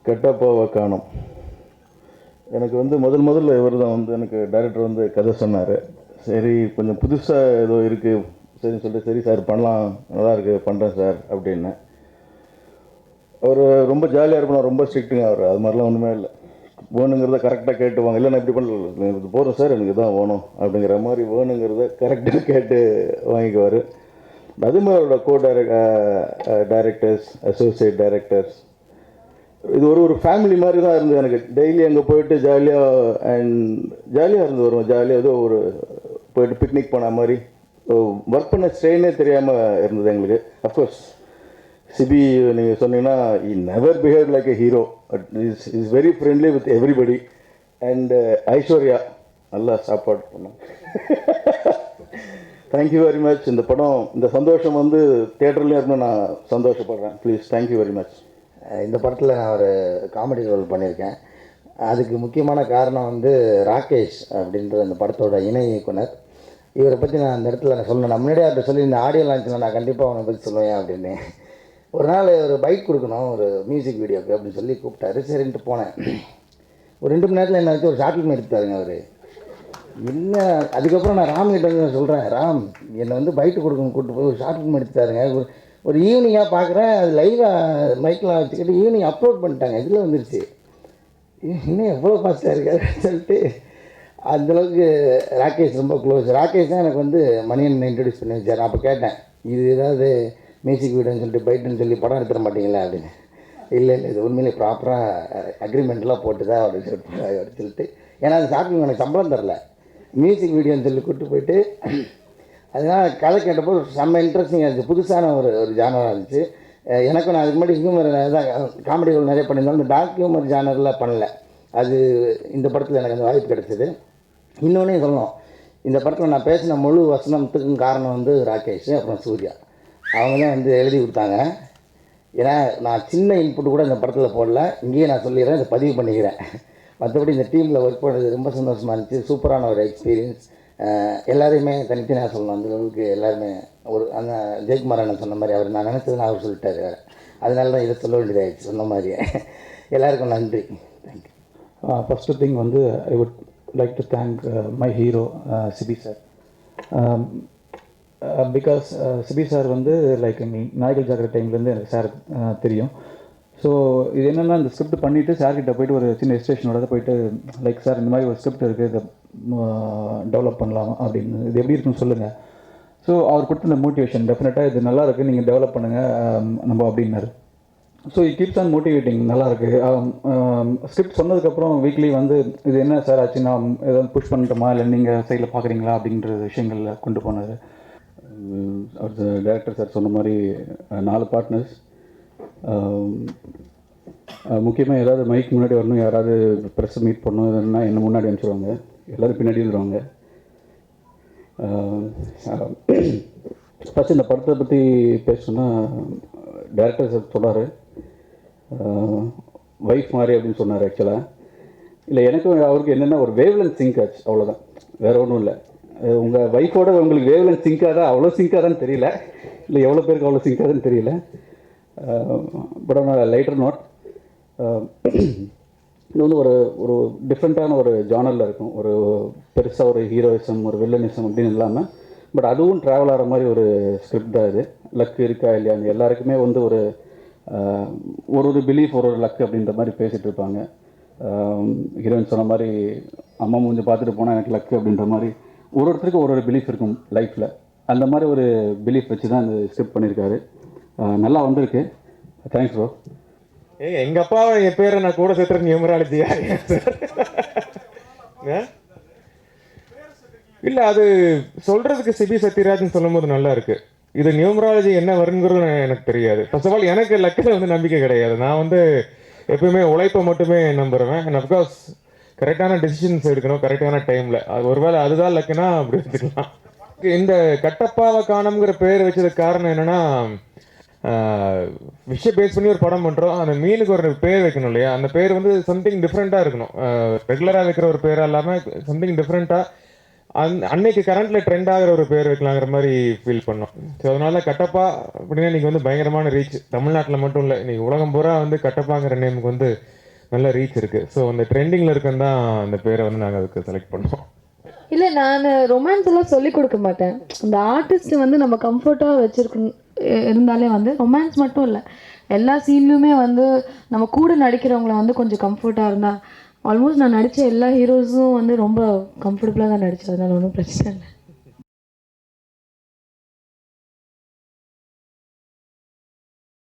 கெட்டப்பாவை காணோம். எனக்கு வந்து முதல்ல இவர் தான் வந்து எனக்கு டைரக்டர் வந்து கதை சொன்னார். சரி கொஞ்சம் புதுசாக ஏதோ இருக்குது சரின்னு சொல்லிட்டு, சரி சார் பண்ணலாம், நல்லா இருக்குது பண்ணுறேன் சார் அப்படின்னு. அவர் ரொம்ப ஜாலியாக இருப்பேன், ரொம்ப ஸ்ட்ரிக்ட்டுங்க அவர். அது மாதிரிலாம் ஒன்றுமே இல்லை. வேணுங்கிறத கரெக்டாக கேட்டுவாங்க. இல்லை நான் இப்படி பண்ணல, இது போகிறேன் சார் எனக்கு தான் வேணும் அப்படிங்கிற மாதிரி வேணுங்கிறத கரெக்டாக கேட்டு வாங்கிக்குவார். அது மாதிரி அவரோட டைரக்டர்ஸ், அசோசியேட் டைரக்டர்ஸ், இது ஒரு ஃபேமிலி மாதிரி தான் இருந்தது எனக்கு. டெய்லி அங்கே போயிட்டு ஜாலியாக இருந்து வருவோம். ஜாலியாக ஏதோ ஒரு போயிட்டு பிக்னிக் போன மாதிரி, ஒர்க் பண்ண ஸ்ட்ரெயினே தெரியாமல் இருந்தது எங்களுக்கு. அஃப்கோர்ஸ் சிபி நீங்கள் சொன்னீங்கன்னா, he never behaved like a hero. Is very friendly with everybody. And Aishwarya நல்லா சாப்பாடு பண்ணோம். Thank you very much. இந்த படம், இந்த சந்தோஷம் வந்து தியேட்டர்லேயும் இருந்து நான் சந்தோஷப்படுறேன். Please thank you very much. இந்த படத்தில் நான் ஒரு காமெடி ரோல் பண்ணியிருக்கேன். அதுக்கு முக்கியமான காரணம் வந்து ராகேஷ் அப்படின்ற அந்த படத்தோட இணை இயக்குனர். இவரை பற்றி நான் அந்த இடத்துல நான் சொல்லணும், நான் முன்னாடியே அவர்கிட்ட சொல்லி இந்த ஆடியோ லான்ச்சில் நான் கண்டிப்பாக அவனை பற்றி சொல்லுவேன் அப்படின்னு. ஒரு நாள் ஒரு பைக் கொடுக்கணும் ஒரு மியூசிக் வீடியோக்கு அப்படின்னு சொல்லி கூப்பிட்டாரு. சரின்ட்டு போனேன். ஒரு 2 மணி நேரத்தில் என்ன வச்சு ஒரு ஷார்ட் ஃபிலிம் எடுத்தாருங்க அவர். என்ன அதுக்கப்புறம் நான் ராம்கிட்ட வந்து சொல்கிறேன், ராம் என்னை வந்து பைக்கு கொடுக்கணும் கூப்பிட்டு போய் ஒரு ஷார்ட் ஃபிலிம் எடுத்தாருங்க. ஒரு ஈவினிங்காக பார்க்குறேன், அது லைவாக மைக்கில் வச்சுக்கிட்டு ஈவினிங் அப்லோட் பண்ணிட்டாங்க. இதில் வந்துருச்சு. இன்னும் எவ்வளோ ஃபாஸ்ட்டாக இருக்காருன்னு சொல்லிட்டு அந்தளவுக்கு ராகேஷ் ரொம்ப க்ளோஸ். ராகேஷ் தான் எனக்கு வந்து மணியன் இன்ட்ரடியூஸ் பண்ணி வச்சார். அப்போ கேட்டேன், இது ஏதாவது மியூசிக் வீடியோன்னு சொல்லிட்டு பைட்டுன்னு சொல்லி படம் எடுத்துட மாட்டீங்களா அப்படின்னு. இல்லை இது உண்மையிலே ப்ராப்பராக அக்ரிமெண்ட்லாம் போட்டு தான் அப்படின்னு சொல்லிட்டு, ஏன்னா அது ஷாப்பிங் எனக்கு சம்பளம் தரல, மியூசிக் வீடியோன்னு சொல்லி கூப்பிட்டு போயிட்டு, அதனால் கதை கேட்டப்போ செம்ம இன்ட்ரெஸ்டிங்காக இருந்துச்சு. புதுசான ஒரு ஜானராக இருந்துச்சு. எனக்கும் நான் அதுக்கு முன்னாடி ஹியூமர் தான் காமெடிகள் நிறைய பண்ணியிருந்தோம். இந்த டார்க் ஹியூமர் ஜானரில் பண்ணல. அது இந்த படத்தில் எனக்கு அந்த வாய்ப்பு கிடைச்சிது. இன்னொன்னே சொல்லணும், இந்த படத்தில் நான் பேசின முழு வசனத்துக்கும் காரணம் வந்து ராகேஷ், அப்புறம் சூர்யா. அவங்க தான் வந்து எழுதி கொடுத்தாங்க. ஏன்னா நான் சின்ன இன்புட் கூட இந்த படத்தில் போடல. இங்கேயே நான் சொல்லிடுறேன், இதை பதிவு பண்ணிக்கிறேன். மற்றபடி இந்த டீமில் ஒர்க் பண்ணது ரொம்ப சந்தோஷமாக இருந்துச்சு. சூப்பரான ஒரு எக்ஸ்பீரியன்ஸ். எல்லாரையுமே தனித்தனியாக சொல்லணும். அந்தளவுக்கு எல்லாருமே அந்த ஜெயக்குமார் அண்ணன் சொன்ன மாதிரி, அவர் நான் நினச்சதுன்னு அவர் சொல்லிட்டார். அதனால தான் இதை சொல்ல வேண்டியதாகிடுச்சு. சொன்ன மாதிரியே எல்லாருக்கும் நன்றி. தேங்க்யூ. ஃபஸ்ட்டு திங் வந்து I would like to thank my hero Sibi sir. Because Sibi sir வந்து லைக் நாய்கள் ஜாக்கிர டைம்லேருந்து எனக்கு சார் தெரியும். ஸோ இது என்னென்னா, இந்த ஸ்கிரிப்ட் பண்ணிவிட்டு சார்கிட்ட போய்ட்டு ஒரு சின்ன ரெஜிஸ்ட்ரேஷனோட போய்ட்டு, லைக் சார் இந்த மாதிரி ஒரு ஸ்கிரிப்ட் இருக்குது, இதை டெவலப் பண்ணலாம் அப்படின்னு, இது எப்படி இருக்குன்னு சொல்லுங்கள். ஸோ அவர் கொடுத்த இந்த மோட்டிவேஷன், டெஃபினட்டாக இது நல்லா இருக்குது, நீங்கள் டெவலப் பண்ணுங்கள் நம்ம அப்படின்னாரு. So it keeps on motivating. நல்லாயிருக்கு. ஸ்கிரிப்ட் சொன்னதுக்கப்புறம் வீக்லி வந்து இது என்ன சார் ஆச்சு, நான் ஏதாவது புஷ் பண்ணிட்டோமா இல்லை நீங்கள் சைடில் பார்க்குறீங்களா அப்படின்ற விஷயங்களில் கொண்டு போனார். அவர் டைரக்டர் சார் சொன்ன மாதிரி 4 பார்ட்னர்ஸ். முக்கியமாக ஏதாவது மைக் முன்னாடி வரணும், யாராவது ப்ரெஸ் மீட் பண்ணணும் எதுனா என்ன முன்னாடி அனுப்பிச்சிடுவாங்க, எல்லோரும் பின்னாடி வந்துடுவாங்க. ஃபஸ்ட் இந்த படத்தை பற்றி பேசணுன்னா, டைரக்டர் சார் சொன்னார் ஒய்ஃப் மாதிரி அப்படின்னு சொன்னார். ஆக்சுவலாக இல்லை, எனக்கும் அவருக்கு என்னென்னா ஒரு வேவ்லென்த் சிங்க் ஆச்சு, அவ்வளோதான், வேறு ஒன்றும் இல்லை. உங்கள் ஒய்ஃபோட உங்களுக்கு வேவ்லென்த் சிங்காக அவ்வளோ சிங்காதான்னு தெரியல, இல்லை எவ்வளோ பேருக்கு அவ்வளோ சிங்காதுன்னு தெரியல. பட் ஆனால் லைட்டர் நோட், இது வந்து ஒரு டிஃப்ரெண்ட்டான ஒரு ஜானரில் இருக்கும். ஒரு பெருசாக ஒரு ஹீரோயிசம், ஒரு வில்லனிசம் அப்படின்னு இல்லாமல், பட் அதுவும் ட்ராவல் ஆகிற மாதிரி ஒரு ஸ்கிரிப்ட் தான் இது. லக் இருக்கா இல்லையா, எல்லாருக்குமே வந்து ஒரு பிலீஃப், ஒரு லக் அப்படின்ற மாதிரி பேசிகிட்டு இருப்பாங்க. ஹீரோயின் சொன்ன மாதிரி அம்மா மூஞ்சி பார்த்துட்டு போனால் எனக்கு லக்கு அப்படின்ற மாதிரி ஒருத்தருக்கு ஒரு பிலீஃப் இருக்கும் லைஃப்பில். அந்த மாதிரி ஒரு பிலீஃப் வச்சு தான் இந்த ஸ்கிரிப்ட் பண்ணியிருக்காரு. நல்லா வந்திருக்கு. Thanks bro. எங்கள் அப்பாவை என் பேரை நான் கூட சேர்த்துறேன் நியூமராலஜியா இல்லை, அது சொல்கிறதுக்கு சிபி சத்யராஜன் சொல்லும்போது நல்லா இருக்குது. இது நியூமராலஜி என்ன வருங்கிறது எனக்கு தெரியாது. ஃபர்ஸ்ட் ஆஃப் ஆல் எனக்கு லக்கில் வந்து நம்பிக்கை கிடையாது. நான் வந்து எப்பவுமே உழைப்பை மட்டுமே நம்புறேன். அண்ட் அஃப்கோர்ஸ் கரெக்டான டெசிஷன்ஸ் எடுக்கணும் கரெக்டான டைமில். அது ஒருவேளை அதுதான் லக்குனா அப்படி எடுத்துக்கலாம். இந்த கட்டப்பாவை காணம்ங்கிற பேர் வச்சதுக்கு காரணம் என்னென்னா, விஷயம் பேஸ் பண்ணி ஒரு படம் பண்ணுறோம், அந்த மீனுக்கு ஒரு பேர் வைக்கணும் இல்லையா. அந்த பேர் வந்து சம்திங் டிஃப்ரெண்ட்டாக இருக்கணும். ரெகுலராக வைக்கிற ஒரு பேராக இல்லாமல் சம்திங் டிஃப்ரெண்ட்டாக. அன்னைக்கு கரண்ட்ல ட்ரெண்ட் ஆகிற ஒரு பேர் வைக்கலாங்கிற மாதிரி ஃபீல் பண்ணோம். ஸோ அதனால கட்டப்பா அப்படின்னா இன்னைக்கு வந்து பயங்கரமான ரீச், தமிழ்நாட்டில் மட்டும் இல்லை, இன்னைக்கு உலகம் பூரா வந்து கட்டப்பாங்கிற நேமுக்கு வந்து நல்ல ரீச் இருக்கு. ஸோ அந்த ட்ரெண்டிங்கில் இருக்குன்னு தான் அந்த பேரை வந்து நாங்கள் அதுக்கு செலக்ட் பண்ணோம். இல்லை, நான் ரொமான்ஸ் எல்லாம் சொல்லி கொடுக்க மாட்டேன். அந்த ஆர்டிஸ்ட் வந்து நம்ம கம்ஃபர்ட்டாக வச்சுருக்கணும் இருந்தாலே வந்து ரொமான்ஸ் மட்டும் இல்லை, எல்லா சீன்லையுமே வந்து நம்ம கூட நடிக்கிறவங்கள வந்து கொஞ்சம் கம்ஃபர்ட்டாக இருந்தால், ஆல்மோஸ்ட் நான் நடித்த எல்லா ஹீரோஸும் வந்து ரொம்ப கம்ஃபர்டபுளாக தான் நடித்தேன். அதனால ஒன்றும் பிரச்சனை இல்லை.